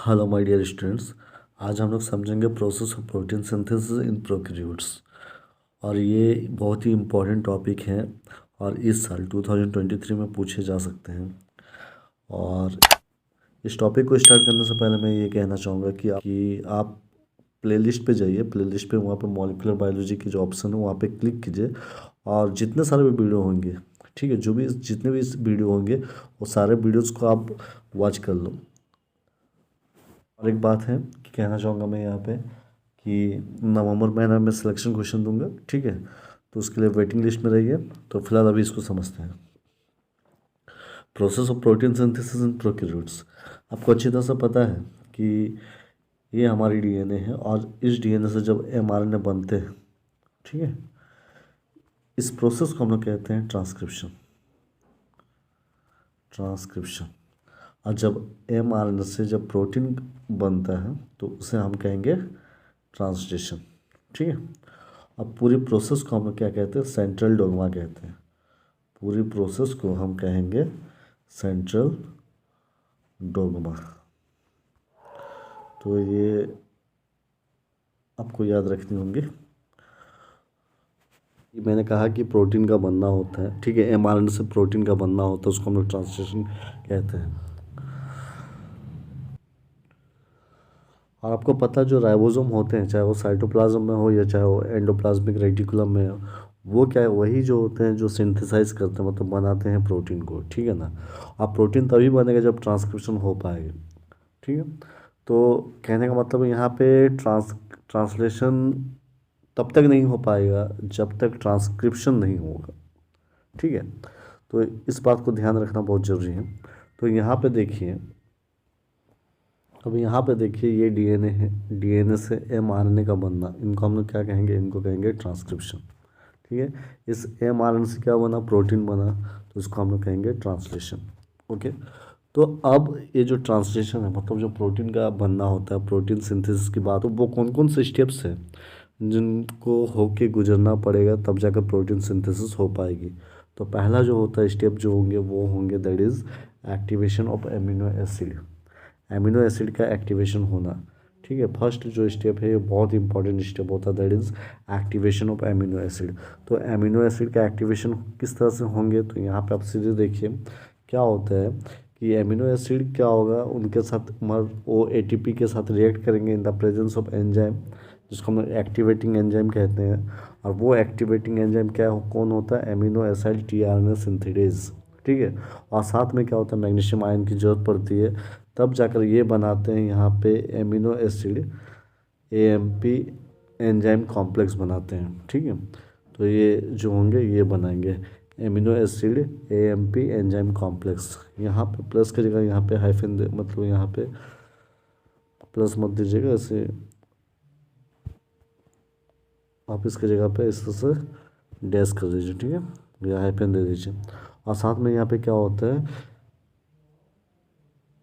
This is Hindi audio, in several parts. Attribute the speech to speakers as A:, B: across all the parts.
A: Hello my dear students. आज हम लोग समझेंगे process of protein synthesis in prokaryotes. और ये बहुत ही इम्पोर्टेंट टॉपिक है और इस साल 2023 में पूछे जा सकते हैं। और इस टॉपिक को स्टार्ट करने से पहले मैं ये कहना चाहूँगा कि आप प्लेलिस्ट पे जाइए। प्लेलिस्ट पे वहाँ पे मॉलिक्यूलर बायोलॉजी की जो ऑप्शन है वहाँ पे क्लिक कीजिए और जितने सारे भी वीडियो होंगे, ठीक है, जितने भी वीडियो होंगे वो सारे वीडियोज़ को आप वॉच कर लो। और एक बात है कि कहना चाहूँगा मैं यहाँ पे कि नवंबर महीना में सिलेक्शन क्वेश्चन दूंगा, ठीक है, तो उसके लिए वेटिंग लिस्ट में रहिए। तो फिलहाल अभी इसको समझते हैं। Process of protein synthesis in prokaryotes. आपको अच्छी तरह से पता है कि ये हमारी डीएनए है और इस डीएनए से जब एमआरएनए बनते हैं, ठीक है, इस प्रोसेस को हम लोग कहते हैं ट्रांसक्रिप्शन। ट्रांसक्रिप्शन। और जब एमआरएनए से जब प्रोटीन बनता है तो उसे हम कहेंगे ट्रांसलेशन, ठीक है। अब पूरी प्रोसेस को हम लोग क्या कहते हैं? सेंट्रल डोग्मा कहते हैं। पूरी प्रोसेस को हम कहेंगे सेंट्रल डोग्मा। तो ये आपको याद रखनी होंगी। मैंने कहा कि प्रोटीन का बनना होता है, ठीक है, एमआरएनए से प्रोटीन का बनना होता है, उसको हम लोग ट्रांसलेशन कहते हैं। और आपको पता जो राइबोसोम होते हैं, चाहे वो साइटोप्लाज्म में हो या चाहे वो एंडोप्लाज्मिक रेटिकुलम में हो, वो क्या है, वही जो होते हैं जो सिंथेसाइज करते हैं, मतलब बनाते हैं प्रोटीन को, ठीक है ना। अब प्रोटीन तभी बनेगा जब ट्रांसक्रिप्शन हो पाएगा, ठीक है। तो कहने का मतलब यहाँ पे ट्रांसलेशन तब तक नहीं हो पाएगा जब तक ट्रांसक्रिप्शन नहीं होगा, ठीक है। तो इस बात को ध्यान रखना बहुत ज़रूरी है। तो यहाँ पे देखिए, अब यहाँ पे देखिए, ये डीएनए है, डीएनए से एमआरएनए का बनना, इनको हम लोग क्या कहेंगे? इनको कहेंगे ट्रांसक्रिप्शन, ठीक है। इस एमआरएनए से क्या बना? प्रोटीन बना, तो इसको हम लोग कहेंगे ट्रांसलेशन, ओके। तो अब ये जो ट्रांसलेशन है, मतलब जो प्रोटीन का बनना होता है, प्रोटीन सिंथेसिस की बात हो, वो कौन कौन से स्टेप्स हैं जिनको होके गुजरना पड़ेगा तब जाकर प्रोटीन सिंथेसिस हो पाएगी। तो पहला जो होता है स्टेप जो होंगे वो होंगे that is activation of amino acid. Amino acid का एक्टिवेशन होना, ठीक है। फर्स्ट जो स्टेप है ये बहुत इंपॉर्टेंट स्टेप होता है, that is activation of amino acid. तो एमिनो एसिड का एक्टिवेशन किस तरह से होंगे? तो यहाँ पे आप सीधे देखिए क्या होता है कि एमिनो एसिड क्या होगा, उनके साथ वो एटीपी के साथ रिएक्ट करेंगे in the presence of enzyme, जिसको हम एक्टिवेटिंग एंजाइम कहते हैं। और वो एक्टिवेटिंग एंजाइम कौन होता है? एमिनो एसिड टीआरएनए सिंथेडेज, ठीक है। और साथ में क्या होता है? मैग्नीशियम आयन की जरूरत पड़ती है, तब जाकर ये बनाते हैं यहाँ पे amino acid AMP enzyme complex बनाते हैं, ठीक है। तो ये जो होंगे ये बनाएंगे amino acid AMP enzyme complex. यहाँ पे प्लस की जगह यहाँ पे हाइफन दे, मतलब यहाँ पे प्लस मत दीजिएगा, ऐसे आप इसकी जगह पे इस तरह से डैश कर दीजिए, ठीक है, या हाइफन दे दीजिए। और साथ में यहाँ पे क्या होता है?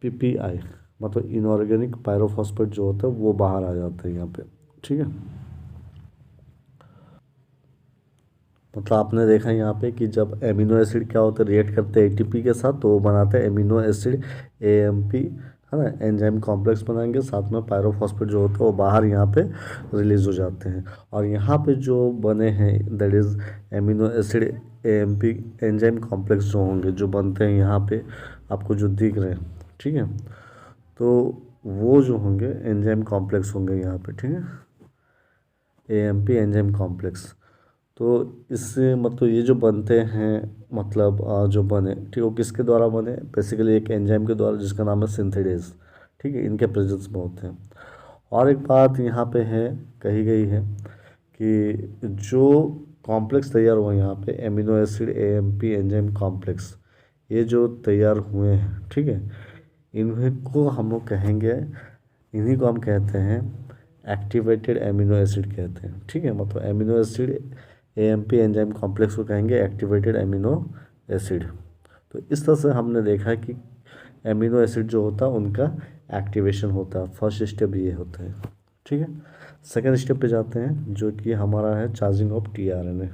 A: पीपीआई, मतलब इनऑर्गेनिक पायरोफॉस्फेट जो होता है वो बाहर आ जाता है यहाँ पे, ठीक है। मतलब आपने देखा यहाँ पे कि जब एमिनो एसिड क्या होता है, रिएक्ट करते हैं एटीपी के साथ, तो वो बनाते हैं एमिनो एसिड एएमपी, है ना, एंजाइम कॉम्प्लेक्स बनाएंगे, साथ में पायरोफॉस्फेट जो होता है वो बाहर यहाँ पे रिलीज हो जाते हैं। और यहाँ पे जो बने हैं that is amino acid AMP enzyme complex जो होंगे, जो बनते हैं यहाँ पे आपको जो दिख रहे हैं, ठीक है, तो वो जो होंगे एंजाइम कॉम्प्लेक्स होंगे यहाँ पे, ठीक है, एएमपी एंजाइम कॉम्प्लेक्स। तो इससे मतलब ये जो बनते हैं, मतलब जो बने, ठीक है, वो किसके द्वारा बने? बेसिकली एक एंजाइम के द्वारा जिसका नाम है सिंथेडेज, ठीक है, इनके प्रेजेंस में होते हैं। और एक बात यहाँ पे है, कही गई है कि जो कॉम्प्लेक्स तैयार हुआ यहाँ पे amino acid AMP enzyme complex, ये जो तैयार हुए हैं, ठीक है, इन्हीं को हम लोग कहेंगे, इन्हीं को हम कहते हैं एक्टिवेटेड एमिनो एसिड कहते हैं, ठीक है। मतलब amino acid AMP enzyme complex को कहेंगे एक्टिवेटेड एमिनो एसिड। तो इस तरह से हमने देखा कि एमिनो एसिड जो होता है उनका एक्टिवेशन होता है। फर्स्ट स्टेप ये होता है, ठीक है। सेकेंड स्टेप पे जाते हैं जो कि हमारा है चार्जिंग ऑफ टीआरएनए।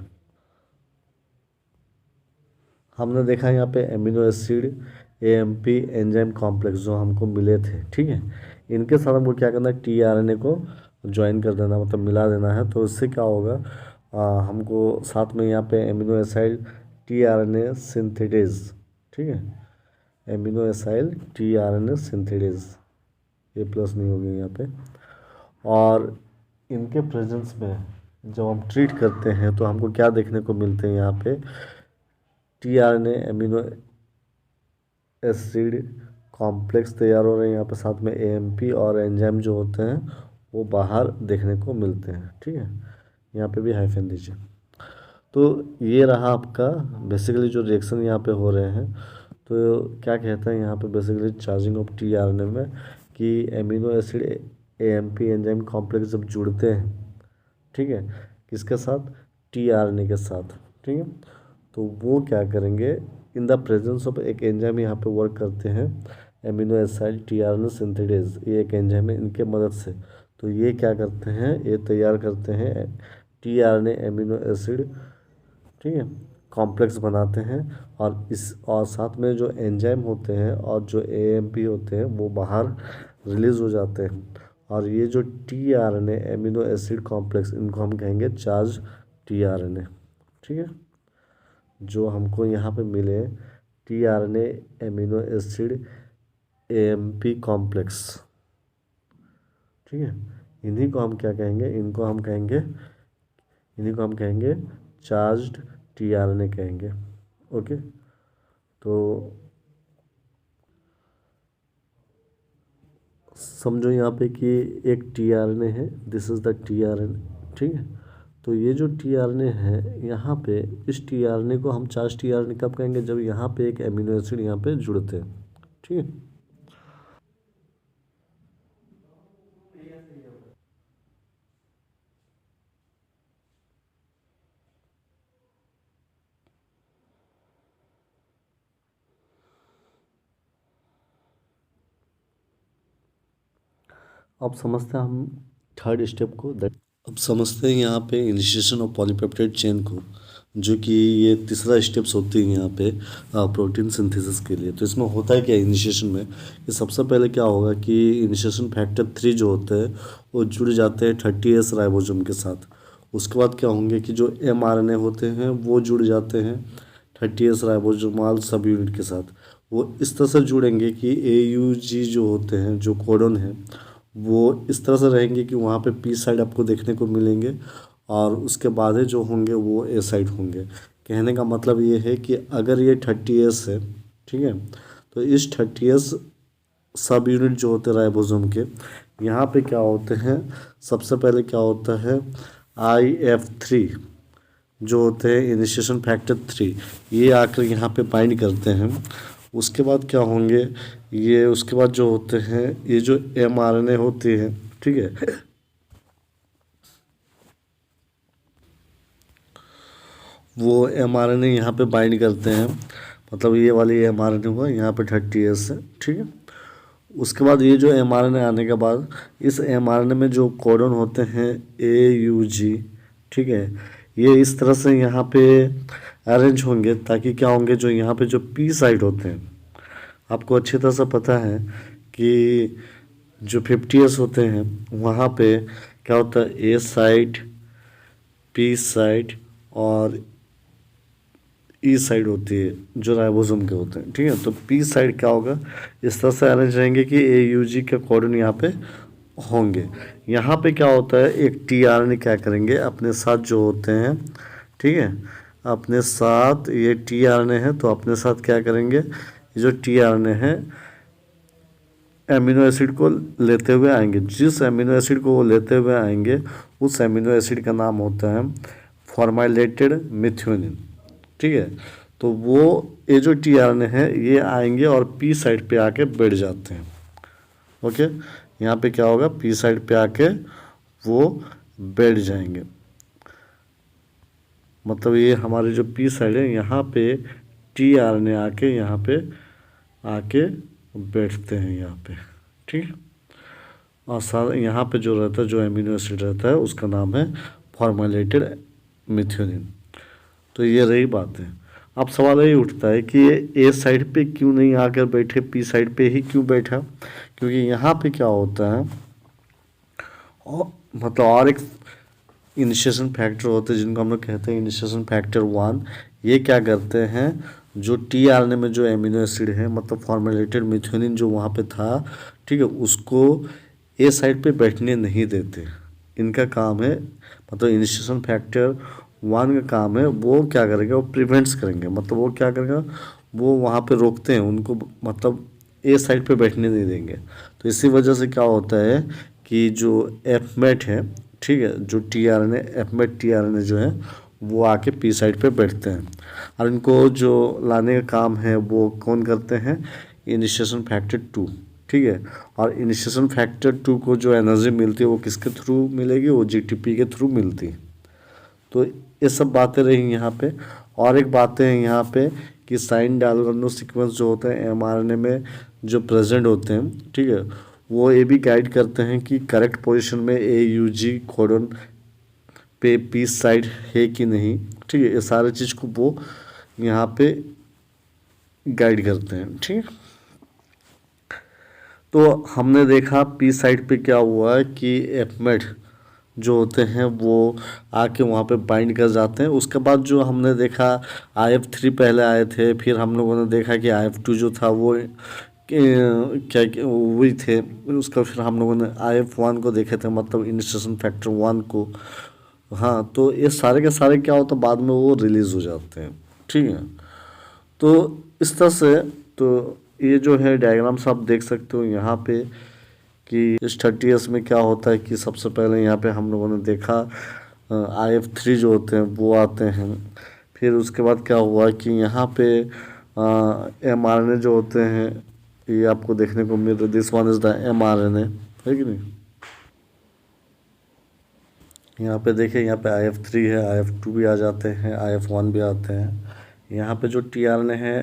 A: हमने देखा यहाँ पे amino acid AMP enzyme complex जो हमको मिले थे, ठीक है, इनके साथ हमको क्या करना है, टीआरएनए को ज्वाइन कर देना, मतलब मिला देना है। तो इससे क्या होगा, हमको साथ में यहाँ पे एमिनो एसाइल टीआरएनए सिंथेटेज, ठीक है, एमिनो एसाइल टीआरएनए सिंथेटेज, ये प्लस नहीं होगी यहाँ पे। और इनके प्रेजेंस में जब हम ट्रीट करते हैं तो हमको क्या देखने को मिलते हैं, यहाँ पे टीआरएनए एमिनो एसिड कॉम्प्लेक्स तैयार हो रहे हैं यहाँ पे, साथ में एएमपी और एंजाइम जो होते हैं वो बाहर देखने को मिलते हैं, ठीक है। यहाँ पे भी हाइफन दीजिए। तो ये रहा आपका बेसिकली जो रिएक्शन यहाँ पे हो रहे हैं। तो क्या कहते हैं यहाँ पे बेसिकली चार्जिंग ऑफ टीआरएनए में कि amino acid AMP enzyme complex जब जुड़ते हैं, ठीक है, किसके साथ, टीआरएनए के साथ, ठीक है, तो वो क्या करेंगे, इन द प्रेजेंस ऑफ एक एंजाइम यहाँ पे वर्क करते हैं, एमिनो एसाइल टीआरएनए सिंथेटेज, ये एक एंजाइम है, इनके मदद से तो ये क्या करते हैं, ये तैयार करते हैं टीआरएनए एमिनो एसिड, ठीक है, कॉम्प्लेक्स बनाते हैं। और साथ में जो एंजाइम होते हैं और जो एएमपी होते हैं वो बाहर रिलीज हो जाते हैं। और ये जो टीआरएनए एमिनो एसिड कॉम्प्लेक्स, इनको हम कहेंगे चार्ज टीआरएनए, ठीक है, जो हमको यहाँ पे मिले tRNA amino acid AMP complex, ठीक है, इन्हीं को हम क्या कहेंगे, इन्हीं को हम कहेंगे चार्ज्ड टीआरएनए कहेंगे। ओके, तो समझो यहाँ पे कि एक टीआरएनए है, दिस इज़ द टीआरएनए, ठीक है। तो ये जो टीआरएनए है यहाँ पे, इस टीआरएनए को हम चार्ज टीआरएनए कब कहेंगे, जब यहाँ पे एक एमिनो एसिड यहाँ पे जुड़ते हैं, ठीक है। अब समझते हैं हम थर्ड स्टेप को, दैट अब समझते हैं यहाँ पे इनिशिएशन ऑफ पॉलीपेप्टाइड चेन को, जो कि ये तीसरा स्टेप्स होती है यहाँ पे प्रोटीन सिंथेसिस के लिए। तो इसमें होता है क्या इनिशिएशन में, कि सबसे पहले क्या होगा कि इनिशिएशन फैक्टर 3 जो होते हैं वो जुड़ जाते हैं 30S राइबोसोम के साथ। उसके बाद क्या होंगे कि जो mRNA होते हैं वो जुड़ जाते हैं 30S राइबोसोमाल सब यूनिट के साथ। वो इस तरह से जुड़ेंगे कि AUG जो होते हैं, जो कोडन है, वो इस तरह से रहेंगे कि वहाँ पे पी साइड आपको देखने को मिलेंगे, और उसके बाद जो होंगे वो ए साइड होंगे। कहने का मतलब ये है कि अगर ये 30S है, ठीक है, तो इस 30S सब यूनिट जो होते हैं राइबोसोम के, यहाँ पे क्या होते हैं, सबसे पहले क्या होता है IF3 जो होते हैं इनिशिएशन फैक्टर 3, ये आकर यहाँ पे बाइंड करते हैं। उसके बाद क्या होंगे, ये उसके बाद जो होते हैं ये जो mRNA होती है, ठीक है, वो mRNA यहाँ पे बाइंड करते हैं, मतलब ये वाली mRNA हुआ यहाँ पे 30S है, ठीक है। उसके बाद ये जो mRNA आने के बाद इस mRNA में जो कोडन होते हैं AUG, ठीक है, ये इस तरह से यहाँ पे अरेंज होंगे ताकि क्या होंगे, जो यहाँ पे जो पी साइड होते हैं, आपको अच्छी तरह से पता है कि जो 50S होते हैं वहाँ पे क्या होता है, ए साइड, पी साइड और ई साइड होती है जो राइबोसोम के होते हैं, ठीक है। तो पी साइड क्या होगा, इस तरह से अरेंज रहेंगे कि AUG के कोडन यहाँ पे होंगे। यहाँ पे क्या होता है, एक टीआरएनए क्या करेंगे अपने साथ जो होते हैं, ठीक है, अपने साथ ये टीआरएनए है तो अपने साथ क्या करेंगे, ये जो टीआरएनए है एमिनो एसिड को लेते हुए आएंगे। जिस एमिनो एसिड को वो लेते हुए आएंगे उस एमिनो एसिड का नाम होता है फॉर्माइलेटेड मिथ्योनिन, ठीक है। तो वो ये जो टीआरएनए है ये आएंगे और पी साइड पे आके बैठ जाते हैं। ओके, यहाँ पे क्या होगा, पी साइड पे आके वो बैठ जाएंगे, मतलब ये हमारे जो पी साइड है यहाँ पे टीआरएनए आके यहाँ पे आके बैठते हैं यहाँ पे, ठीक है। और साथ यहाँ पे जो रहता है, जो एमिनो एसिड रहता है उसका नाम है फॉर्मुलेटेड मिथ्योनिन। तो ये रही बात है। अब सवाल यही उठता है कि ये ए साइड पे क्यों नहीं आकर बैठे, पी साइड पे ही क्यों बैठा? क्योंकि यहाँ पे क्या होता है, और मतलब और एक इनिशिएशन फैक्टर होते हैं जिनको हम लोग कहते हैं इनिशिएशन फैक्टर 1। ये क्या करते हैं, जो टीआरएनए में जो एमिनो एसिड है, मतलब फॉर्मुलेटेड मिथ्योनिन जो वहाँ पे था, ठीक है, उसको ए साइड पे बैठने नहीं देते। इनका काम है, मतलब इनिशिएशन फैक्टर 1 का काम है, वो क्या करेगा, वो प्रिवेंट्स करेंगे, मतलब वो क्या करेगा, वो वहाँ पे रोकते हैं उनको, मतलब ए साइड पे बैठने नहीं देंगे। तो इसी वजह से क्या होता है कि जो एफमेट है, ठीक है, जो टीआरएनए एफमेट टीआरएनए जो है वो आके पी साइड पे बैठते हैं, और इनको जो लाने का काम है वो कौन करते हैं, इनिशिएशन फैक्टर 2, ठीक है। और इनिशिएशन फैक्टर 2 को जो एनर्जी मिलती है वो किसके थ्रू मिलेगी, वो जीटीपी के थ्रू मिलती है। तो ये सब बातें रही यहाँ पे। और एक बातें हैं यहाँ पे कि साइन डायगोनल सीक्वेंस जो होते हैं एमआरएनए में जो प्रेजेंट होते हैं, ठीक है, वो ये भी गाइड करते हैं कि करेक्ट पोजीशन में AUG कोडन पे पीस साइड है कि नहीं, ठीक है। ये सारे चीज़ को वो यहाँ पे गाइड करते हैं, ठीक है। तो हमने देखा पी साइड पे क्या हुआ है कि एफमेट जो होते हैं वो आके वहाँ पे बाइंड कर जाते हैं। उसके बाद जो हमने देखा IF3 पहले आए थे, फिर हम लोगों ने देखा कि IF2 जो था वो क्या वही थे। उसका फिर हम लोगों ने IF1 को देखे थे, मतलब इनिशिएशन फैक्टर 1 को। हाँ, तो ये सारे के सारे क्या होता है, बाद में वो रिलीज़ हो जाते हैं, ठीक है। तो इस तरह से, तो ये जो है डायग्राम्स आप देख सकते हो यहाँ पे कि इस 30s में क्या होता है कि सबसे पहले यहाँ पे हम लोगों ने देखा IF3 जो होते हैं वो आते हैं। फिर उसके बाद क्या हुआ कि यहाँ पे mRNA जो होते हैं ये आपको देखने को मिल रहा है, this one is the mRNA, है कि नहीं। यहाँ पे देखिए, यहाँ पे IF3 है, IF2 भी आ जाते हैं, IF1 भी आते हैं। यहाँ पे जो टीआरएनए है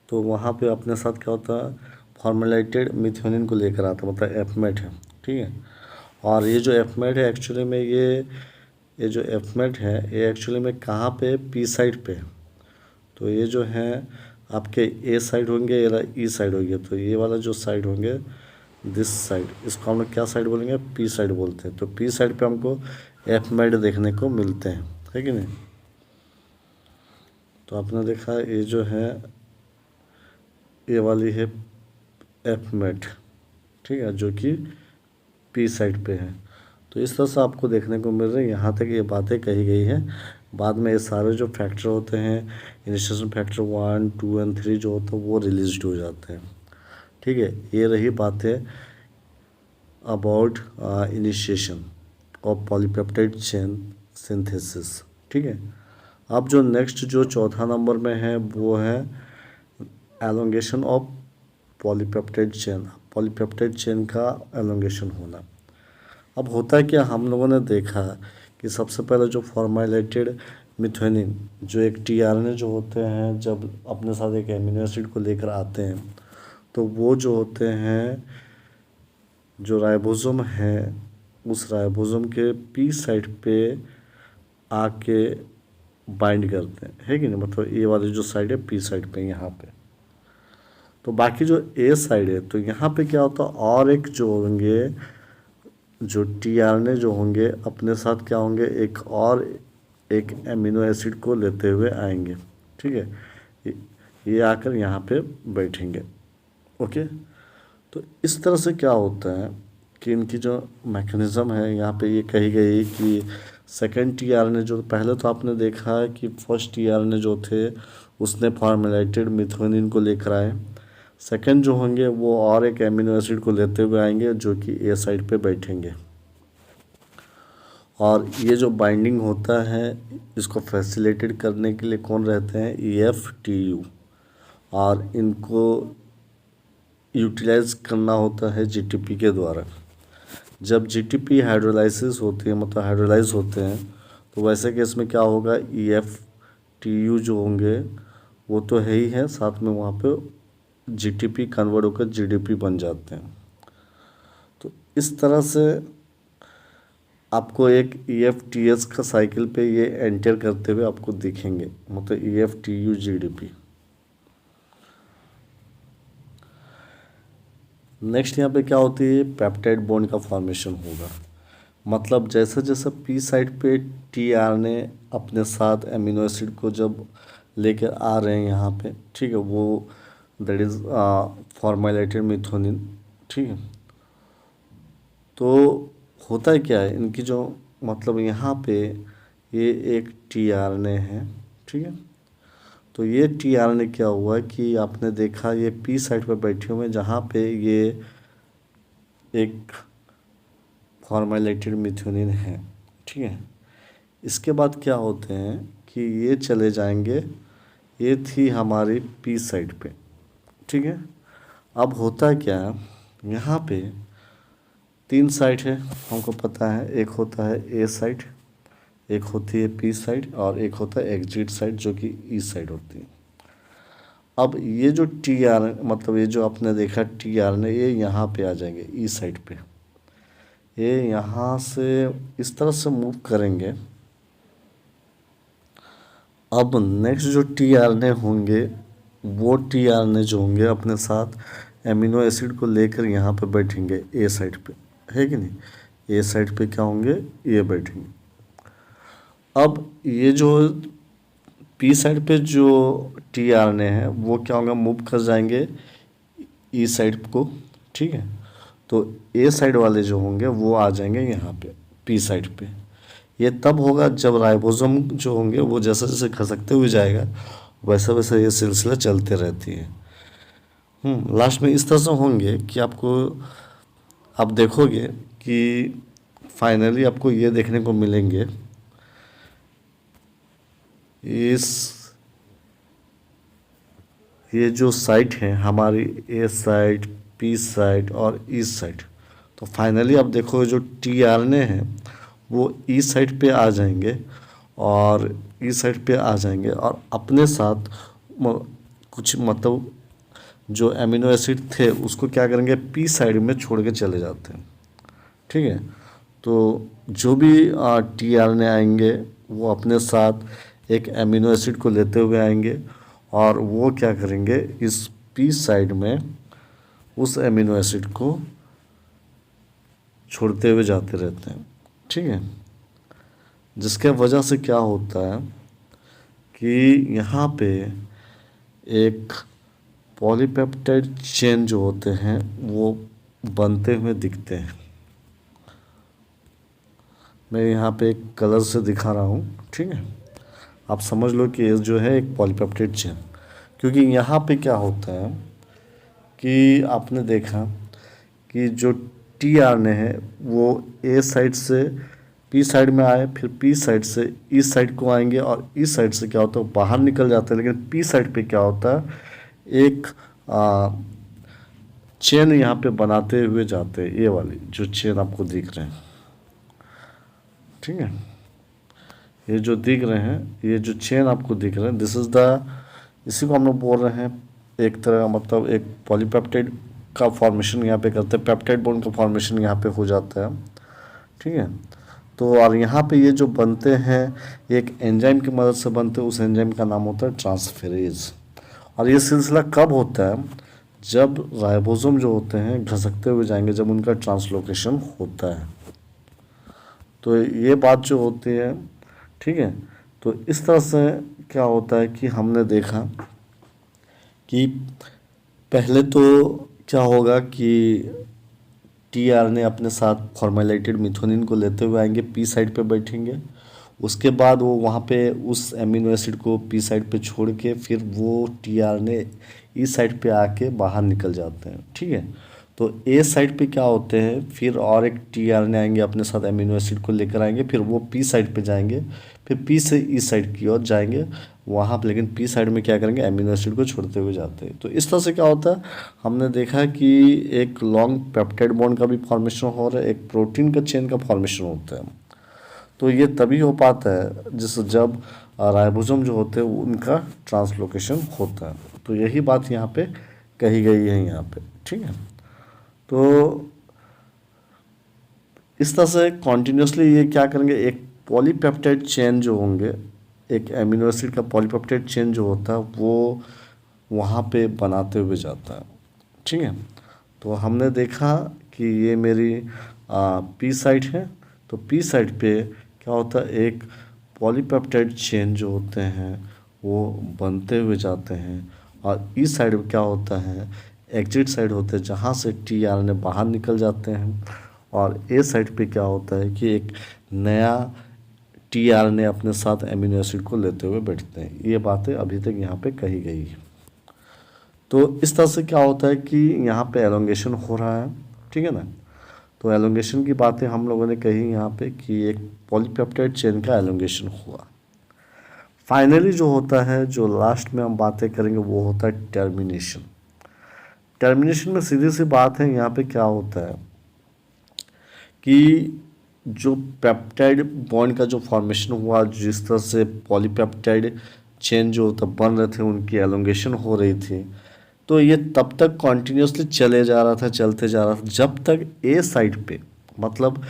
A: तो वहाँ पे अपने साथ क्या होता है, फॉर्मुलेटेड मिथ्योनिन को लेकर आता है, मतलब एफमेट है, ठीक है। और ये जो एफमेट है एक्चुअली में ये जो एफमेट है ये एक्चुअली में कहाँ पे, पी साइड पे। तो ये जो है आपके ए साइड होंगे, ये ई साइड होंगे। तो ये वाला जो साइड होंगे, दिस साइड, इसको हम लोग क्या साइड बोलेंगे, पी साइड बोलते हैं। तो पी साइड पे हमको एफमेट देखने को मिलते हैं, है कि नहीं। तो आपने देखा ये जो है ये वाली है एफमेट, ठीक है, जो कि पी साइड पे है। तो इस तरह से आपको देखने को मिल रहा है। यहाँ तक ये बातें कही गई हैं। बाद में ये सारे जो फैक्टर होते हैं, इनिशिएशन फैक्टर 1, 2 एंड 3 जो होते हैं वो रिलीज हो जाते हैं, ठीक है। ये रही बातें about initiation of polypeptide chain synthesis, ठीक है। अब जो नेक्स्ट जो चौथा नंबर में है वो है elongation of polypeptide chain, polypeptide chain का एलोंगेशन होना। अब होता है क्या, हम लोगों ने देखा कि सबसे पहले जो फॉर्मुलेटेड मिथ्योनिन जो एक टीआरएनए जो होते हैं जब अपने साथ एक एमिनो एसिड को लेकर आते हैं, तो वो जो होते हैं, जो राइबोसोम है उस राइबोसोम के पी साइड पे आके बाइंड करते हैं, है कि नहीं। मतलब ये वाली जो साइड है पी साइड पे यहाँ पे। तो बाकी जो ए साइड है तो यहाँ पे क्या होता है, और एक जो होंगे जो टीआरएनए जो होंगे अपने साथ क्या होंगे, एक एमिनो एसिड को लेते हुए आएंगे, ठीक है। ये आकर यहाँ पे बैठेंगे, ओके। तो इस तरह से क्या होता है कि इनकी जो मैकेनिज़्म है यहाँ पे ये कही गई कि सेकेंड टीआरएनए जो, पहले तो आपने देखा है कि फर्स्ट टीआरएनए जो थे उसने फॉर्मुलेटेड मिथ्योनिन को लेकर आए। सेकेंड जो होंगे वो और एक एमिनो एसिड को लेते हुए आएंगे जो कि ए साइड पे बैठेंगे। और ये जो बाइंडिंग होता है इसको फैसिलिटेट करने के लिए कौन रहते हैं, EF TU। और इनको यूटिलाइज करना होता है GTP के द्वारा। जब GTP हाइड्रोलाइसिस होती है, मतलब हाइड्रोलाइज होते हैं, तो वैसे केस में क्या होगा, EF TU जो होंगे वो तो है ही है, साथ में वहाँ पे GTP कन्वर्ट होकर GDP बन जाते हैं। तो इस तरह से आपको एक EFTS का साइकिल पे ये एंटर करते हुए आपको दिखेंगे, मतलब EFTU-GDP। नेक्स्ट यहाँ पे क्या होती है, पेप्टाइड बॉन्ड का फॉर्मेशन होगा। मतलब जैसे जैसे पी साइड पे tRNA अपने साथ एमिनो एसिड को जब लेकर आ रहे हैं यहाँ पे, ठीक है, वो दैट इज़ फॉर्मेलाइटेड मिथोनिन, ठीक है। तो होता है क्या है, इनकी जो मतलब यहाँ पे ये एक tRNA है, ठीक है। तो ये tRNA क्या हुआ कि आपने देखा ये पी साइड पे बैठे हुए हैं जहाँ पे ये एक फॉर्मेलाइटेड मिथोनिन है, ठीक है। इसके बाद क्या होते हैं कि ये चले जाएंगे, ये थी हमारी पी साइड पे, ठीक है। अब होता है क्या, यहाँ पे 3 साइड है, हमको पता है। एक होता है ए साइड, एक होती है पी साइड, और एक होता है एग्जिट साइड जो कि ई साइड होती है। अब ये जो मतलब ये जो आपने देखा tRNA, ये यहाँ पे आ जाएंगे ई साइड पे। ये यहाँ से इस तरह से मूव करेंगे। अब नेक्स्ट जो tRNA होंगे, वो tRNA जो होंगे अपने साथ एमिनो एसिड को लेकर यहाँ पे बैठेंगे ए साइड पे, है कि नहीं। ए साइड पे क्या होंगे, ये बैठेंगे। अब ये जो पी साइड पे जो tRNA है वो क्या होगा, मूव कर जाएंगे ई साइड को, ठीक है। तो ए साइड वाले जो होंगे वो आ जाएंगे यहाँ पे पी साइड पे। ये तब होगा जब राइबोसोम जो होंगे वो जैसे जैसे खसकते हुए जाएगा वैसा वैसा ये सिलसिला चलते रहती है। लास्ट में इस तरह से होंगे कि आपको, आप देखोगे कि फाइनली आपको ये देखने को मिलेंगे, ये जो साइट है हमारी ए साइट, पी साइट और ई साइट, तो फाइनली आप देखोगे जो tRNA है वो ई साइट पे आ जाएंगे और ई साइट पे आ जाएंगे और अपने साथ कुछ मतलब जो एमिनो एसिड थे उसको क्या करेंगे, पी साइड में छोड़ के चले जाते हैं, ठीक है। तो जो भी tRNA आएंगे वो अपने साथ एक एमिनो एसिड को लेते हुए आएंगे और वो क्या करेंगे, इस पी साइड में उस एमिनो एसिड को छोड़ते हुए जाते रहते हैं, ठीक है। जिसके वजह से क्या होता है कि यहाँ पे एक पॉलीपेप्टाइड चेन जो होते हैं वो बनते हुए दिखते हैं। मैं यहाँ पे एक कलर से दिखा रहा हूँ, ठीक है। आप समझ लो कि ये जो है एक पॉलीपेप्टाइड चेन, क्योंकि यहाँ पे क्या होता है कि आपने देखा कि जो tRNA है वो ए साइड से पी साइड में आए, फिर पी साइड से ई साइड को आएंगे और ई साइड से क्या होता है बाहर निकल जाते हैं। लेकिन पी साइड पे क्या होता है, एक चेन यहाँ पे बनाते हुए जाते हैं, ये वाली जो चेन आपको दिख रहे हैं, ठीक है। ये जो दिख रहे हैं, ये जो चेन आपको दिख रहे हैं, दिस इज़ द, इसी को हम लोग बोल रहे हैं एक तरह मतलब एक पॉलीपेप्टाइड का फॉर्मेशन यहाँ पे करते हैं, पेप्टाइड बॉन्ड का फॉर्मेशन यहाँ पे हो जाता है, ठीक है। तो और यहाँ पे ये जो बनते हैं एक एंजाइम की मदद से बनते हैं, उस एंजाइम का नाम होता है ट्रांसफेरेज। और ये सिलसिला कब होता है, जब राइबोसोम जो होते हैं घसकते हुए जाएंगे, जब उनका ट्रांसलोकेशन होता है। तो ये बात जो होती है, ठीक है। तो इस तरह से क्या होता है कि हमने देखा कि पहले तो क्या होगा कि tRNA अपने साथ फॉर्मेलाइटेड मिथोनिन को लेते हुए आएंगे, पी साइड पे बैठेंगे। उसके बाद वो वहाँ पे उस एमिनो एसिड को पी साइड पे छोड़ के फिर वो tRNA ई साइड पे आके बाहर निकल जाते हैं, ठीक है। तो ए साइड पे क्या होते हैं, फिर और एक tRNA आएंगे अपने साथ एमिनो एसिड को लेकर आएंगे, फिर वो पी साइड पे जाएंगे, फिर पी से ई साइड की ओर जाएंगे वहाँ पे, लेकिन पी साइड में क्या करेंगे, एमिनो एसिड को छोड़ते हुए जाते हैं। तो इस तरह से क्या होता है, हमने देखा कि एक लॉन्ग पेप्टाइड बॉन्ड का भी फॉर्मेशन हो रहा है, एक प्रोटीन का चेन का फॉर्मेशन होता है। तो ये तभी हो पाता है जिस जब राइबोसोम जो होते हैं उनका ट्रांसलोकेशन होता है। तो यही बात यहाँ पे कही गई है यहाँ पे, ठीक है। तो इस तरह से कॉन्टिन्यूसली ये क्या करेंगे, एक पॉलीपेप्टाइड चेन जो होंगे, एक एमिनो एसिड का पॉलीपेप्टाइड चेन जो होता है वो वहाँ पे बनाते हुए जाता है। ठीक है, तो हमने देखा कि ये मेरी पी साइट है। तो पी साइट पे क्या होता है, एक पॉलीपेप्टाइड चेन जो होते हैं वो बनते हुए जाते हैं। और ई साइड में क्या होता है, एग्जिट साइड होते हैं जहाँ से टी आर एन ए बाहर निकल जाते हैं। और ए साइड पे क्या होता है कि एक नया टी आर एन ए अपने साथ एमिनो एसिड को लेते हुए बैठते हैं। ये बातें अभी तक यहाँ पे कही गई है। तो इस तरह से क्या होता है कि यहाँ पे एलोंगेशन हो रहा है। ठीक है ना, तो एलोंगेशन की बातें हम लोगों ने कही यहाँ पे कि एक पॉलीपेप्टाइड चेन का एलोंगेशन हुआ। फाइनली जो होता है, जो लास्ट में हम बातें करेंगे, वो होता है टर्मिनेशन। टर्मिनेशन में सीधी सी बात है, यहाँ पे क्या होता है कि जो पेप्टाइड बॉन्ड का जो फॉर्मेशन हुआ, जिस तरह से पॉलीपेप्टाइड चेन जो होता बन रहे थे, उनकी एलोंगेशन हो रही थी, तो ये तब तक कॉन्टिन्यूसली चले जा रहा था, चलते जा रहा था, जब तक ए साइड पे, मतलब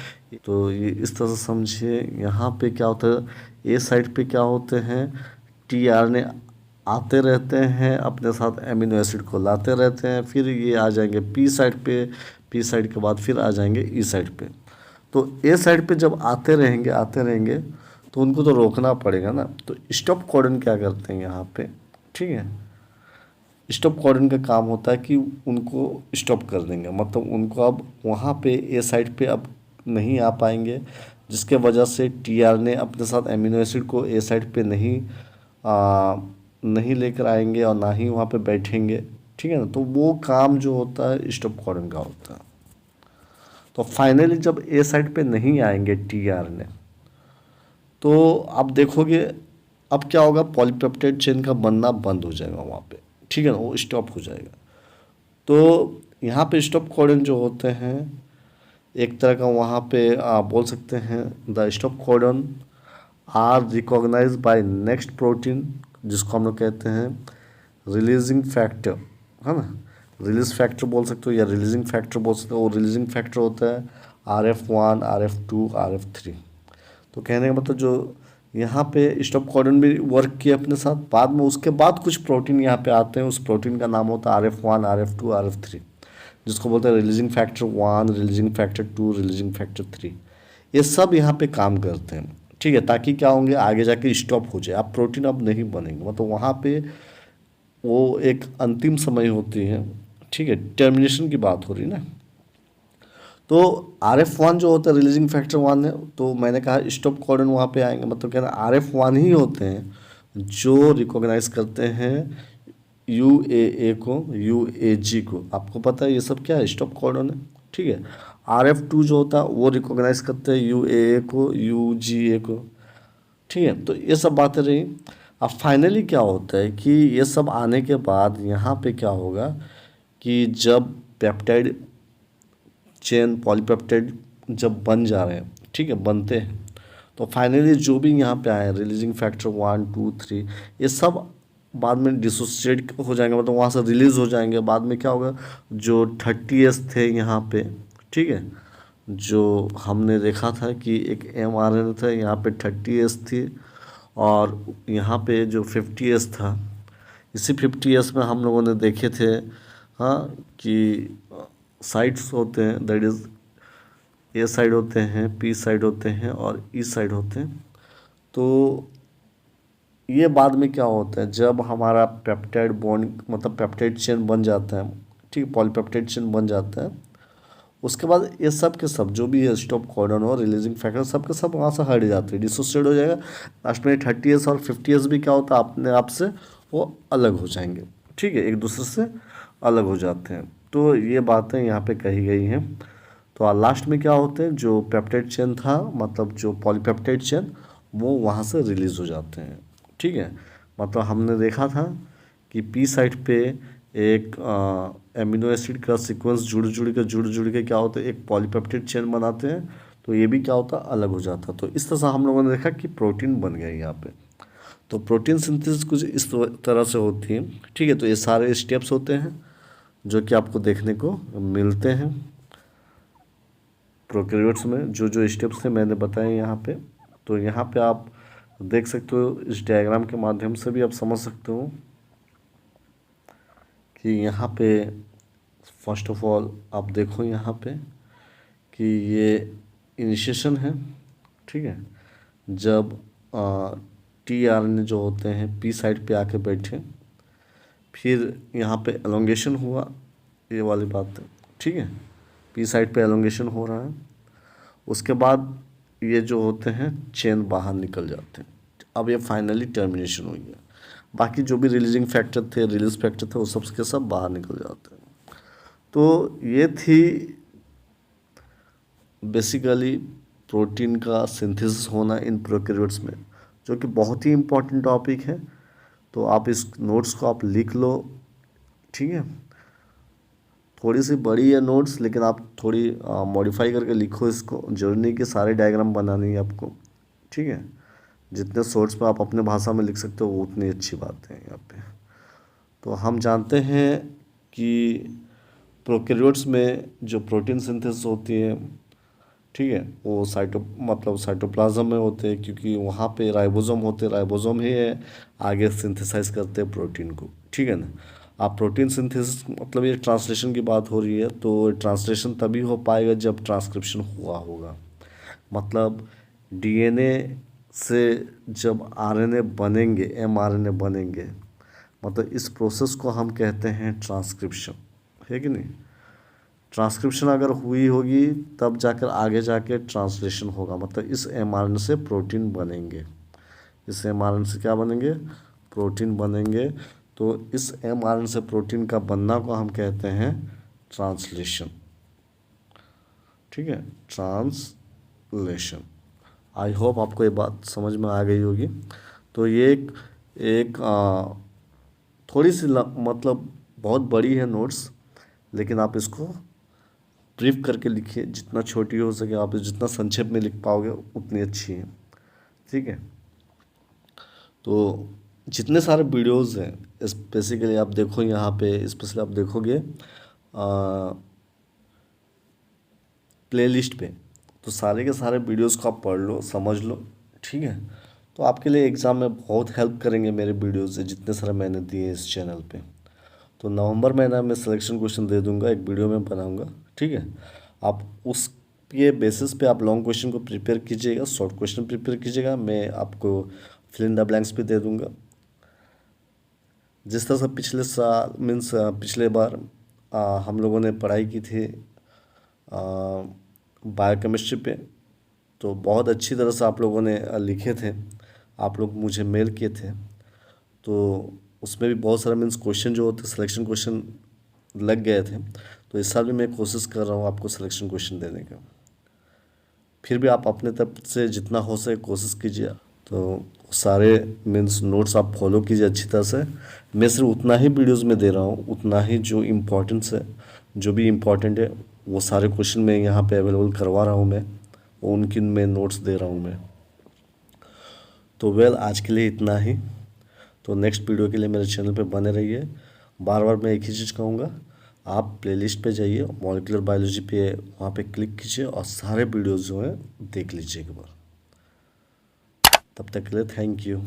A: तो ये इस तरह से समझिए, यहाँ पे क्या होता है, ए साइड पे क्या होते हैं, टी आर ने आते रहते हैं, अपने साथ एमिनो एसिड को लाते रहते हैं, फिर ये आ जाएंगे पी साइड पे, पी साइड के बाद फिर आ जाएंगे ई साइड पे। तो ए साइड पे जब आते रहेंगे तो उनको तो रोकना पड़ेगा ना। तो स्टॉप कोडन क्या करते हैं यहाँ पे, ठीक है, स्टॉप कोडन का काम होता है कि उनको स्टॉप कर देंगे, मतलब उनको अब वहाँ पे ए साइड पे अब नहीं आ पाएंगे, जिसके वजह से टी आर ने अपने साथ एमिनो एसिड को ए साइड पे नहीं लेकर आएंगे और ना ही वहाँ पे बैठेंगे। ठीक है ना, तो वो काम जो होता है स्टॉप कोडन का होता है। तो फाइनली जब ए साइड पे नहीं आएंगे टी आर ने, तो आप देखोगे अब क्या होगा, पॉलीपेप्टाइड चेन का बनना बंद हो जाएगा वहाँ पे। ठीक है ना, वो स्टॉप हो जाएगा। तो यहाँ पे स्टॉप कोडन जो होते हैं, एक तरह का वहाँ पे आप बोल सकते हैं, the stop codon are recognize by next protein, जिसको हम लोग कहते हैं रिलीजिंग फैक्टर, है ना। रिलीज फैक्टर बोल सकते हो या रिलीजिंग फैक्टर बोल सकते हो। वो रिलीजिंग फैक्टर होता है RF1, RF2, RF3। तो कहने का मतलब जो यहाँ पे स्टॉप कोडन भी वर्क किया अपने साथ, बाद में उसके बाद कुछ प्रोटीन यहाँ पे आते हैं, उस प्रोटीन का नाम होता है RF1, RF2, RF3, जिसको बोलते हैं releasing factor 1, releasing factor 2, releasing factor 3। ये सब यहाँ पे काम करते हैं। ठीक है, ताकि क्या होंगे, आगे जाके स्टॉप हो जाए, आप प्रोटीन अब नहीं बनेंगे, मतलब वहाँ पे वो एक अंतिम समय होती है। ठीक है, टर्मिनेशन की बात हो रही ना। तो RF1 जो होता है रिलीजिंग फैक्टर 1 है, तो मैंने कहा स्टॉप कोडन वहाँ पे आएंगे, मतलब कहना RF1 ही होते हैं जो रिकॉग्नाइज करते हैं UAA को, UAG को। आपको पता है ये सब क्या है, स्टॉप कोडन है। ठीक है, RF2 जो होता है वो रिकॉग्नाइज करते हैं UAA को, UGA को। ठीक है, तो ये सब बातें रही। अब फाइनली क्या होता है कि ये सब आने के बाद यहाँ पे क्या होगा कि जब पेप्टाइड चेन पॉलीपेप्टाइड जब बन जा रहे हैं, ठीक है, बनते हैं, तो फाइनली जो भी यहाँ पे आए रिलीजिंग फैक्टर 1, 2, 3, ये सब बाद में डिसोसिएट हो जाएंगे, मतलब वहाँ से रिलीज हो जाएंगे। बाद में क्या होगा, जो 30S थे यहाँ पे, ठीक है, जो हमने देखा था कि एक mRNA था, यहाँ पे 30S थी, और यहाँ पे जो 50S था, इसी 50S में हम लोगों ने देखे थे, हाँ, कि साइड्स होते हैं, दैट इज़ ए साइड होते हैं, पी साइड होते हैं और ई साइड होते हैं। तो ये बाद में क्या होता है, जब हमारा पेप्टाइड बॉन्ड, मतलब पेप्टाइड चेन बन जाता है, ठीक, पॉलीपेप्टाइड चेन बन जाता है, उसके बाद ये सब के सब जो भी है स्टॉप कोडन और रिलीजिंग फैक्टर सब के सब वहाँ से हट जाते हैं, डिसोसिएट हो जाएगा। लास्ट में 30S और 50S भी क्या होता है, अपने आप से वो अलग हो जाएंगे। ठीक है, एक दूसरे से अलग हो जाते हैं। तो ये बातें यहाँ पे कही गई हैं। तो लास्ट में क्या होते हैं, जो पेप्टाइड चेन था, मतलब जो पॉलीपेप्टाइड चेन, वो वहाँ से रिलीज़ हो जाते हैं। ठीक है, मतलब हमने देखा था कि पी साइड पे एक एमिनो एसिड का सीक्वेंस जुड़ के क्या होता है, एक पॉलीपेप्टाइड चेन बनाते हैं। तो ये भी क्या होता है, अलग हो जाता। तो इस तरह से हम लोगों ने देखा कि प्रोटीन बन गया यहाँ पे। तो प्रोटीन सिंथेसिस कुछ इस तरह से होती है। ठीक है, तो ये सारे स्टेप्स होते हैं जो कि आपको देखने को मिलते हैं। प्रोकैरियोट्स में जो जो स्टेप्स थे मैंने बताए यहाँ पे। तो यहाँ पे आप देख सकते हो, इस डायग्राम के माध्यम से भी आप समझ सकते हो कि यहाँ पे फर्स्ट ऑफ ऑल आप देखो यहाँ पे कि ये इनिशिएशन है, ठीक है। जब tRNA जो होते हैं पी साइड पे आके बैठे, फिर यहाँ पे एलोंगेशन हुआ, ये वाली बात है, ठीक है। पी साइड पे एलोंगेशन हो रहा है, उसके बाद ये जो होते हैं चेन बाहर निकल जाते हैं। अब ये फाइनली टर्मिनेशन हुई है। बाकी जो भी रिलीजिंग फैक्टर थे, रिलीज फैक्टर थे, वो सब के सब बाहर निकल जाते हैं। तो ये थी बेसिकली प्रोटीन का सिंथेसिस होना इन प्रोकैरियोट्स में, जो कि बहुत ही इम्पोर्टेंट टॉपिक है। तो आप इस नोट्स को आप लिख लो, ठीक है। थोड़ी सी बड़ी है नोट्स, लेकिन आप थोड़ी मॉडिफाई करके लिखो इसको। जरूरी नहीं कि सारे डायग्राम बनानी है आपको, ठीक है। जितने सोर्स पे आप अपने भाषा में लिख सकते हो वो उतनी अच्छी बात है यहाँ पे। तो हम जानते हैं कि प्रोकैरियोट्स में जो प्रोटीन सिंथेसिस होती है, ठीक है, वो साइटोप्लाज्म में होते हैं, क्योंकि वहाँ पे राइबोसोम होते हैं। राइबोसोम ही है आगे सिंथेसाइज करते हैं प्रोटीन को, ठीक है ना। आप प्रोटीन सिंथेसिस मतलब ये ट्रांसलेशन की बात हो रही है, तो ट्रांसलेशन तभी हो पाएगा जब ट्रांसक्रिप्शन हुआ होगा। मतलब डीएनए से जब आरएनए बनेंगे, एमआरएनए बनेंगे, मतलब इस प्रोसेस को हम कहते हैं ट्रांसक्रिप्शन, है कि नहीं। ट्रांसक्रिप्शन अगर हुई होगी तब जाकर आगे जाके ट्रांसलेशन होगा, मतलब इस एमआरएनए से प्रोटीन बनेंगे। इस एमआरएनए से क्या बनेंगे? प्रोटीन बनेंगे। तो इस एमआरएनए से प्रोटीन का बनना को हम कहते हैं ट्रांसलेशन, ठीक है, ट्रांसलेशन। आई होप आपको ये बात समझ में आ गई होगी। तो ये एक थोड़ी सी मतलब बहुत बड़ी है नोट्स, लेकिन आप इसको ब्रीफ करके लिखिए, जितना छोटी हो सके आप जितना संक्षेप में लिख पाओगे उतनी अच्छी है, ठीक है। तो जितने सारे वीडियोस हैं, बेसिकली आप देखो यहाँ पे, स्पेशली आप देखोगे प्ले लिस्ट पे, तो सारे के सारे वीडियोस को आप पढ़ लो, समझ लो, ठीक है। तो आपके लिए एग्ज़ाम में बहुत हेल्प करेंगे मेरे वीडियोस, जितने सारे मैंने दिए इस चैनल पे। तो नवंबर महीना में सिलेक्शन क्वेश्चन दे दूंगा, एक वीडियो में बनाऊंगा, ठीक है। आप उस ये बेसिस पे आप लॉन्ग क्वेश्चन को प्रिपेयर कीजिएगा, शॉर्ट क्वेश्चन प्रिपेयर कीजिएगा। मैं आपको फिल इन द ब्लैंक्स भी दे दूंगा। जिस तरह से पिछले साल मीन्स पिछले बार हम लोगों ने पढ़ाई की थी बायोकेमिस्ट्री पे, तो बहुत अच्छी तरह से आप लोगों ने लिखे थे, आप लोग मुझे मेल किए थे। तो उसमें भी बहुत सारा मीन्स क्वेश्चन जो होते सिलेक्शन क्वेश्चन लग गए थे। तो इस साल भी मैं कोशिश कर रहा हूँ आपको सिलेक्शन क्वेश्चन देने का। फिर भी आप अपने तरफ से जितना हो सके कोशिश कीजिए। तो सारे मीन्स नोट्स आप फॉलो कीजिए अच्छी तरह से। मैं सिर्फ उतना ही वीडियोस में दे रहा हूँ, उतना ही जो इम्पोर्टेंस है, जो भी इम्पोर्टेंट है वो सारे क्वेश्चन मैं यहाँ पे अवेलेबल करवा रहा हूँ मैं, उनकी मैं नोट्स दे रहा हूँ मैं। तो आज के लिए इतना ही। तो नेक्स्ट वीडियो के लिए मेरे चैनल पे बने रहिए। बार बार मैं एक ही चीज़ कहूँगा, आप प्लेलिस्ट पे जाइए, मॉलिक्यूलर बायोलॉजी पे वहाँ पे क्लिक कीजिए और सारे वीडियोज़ जो हैं देख लीजिए एक बार। तब तक के लिए थैंक यू।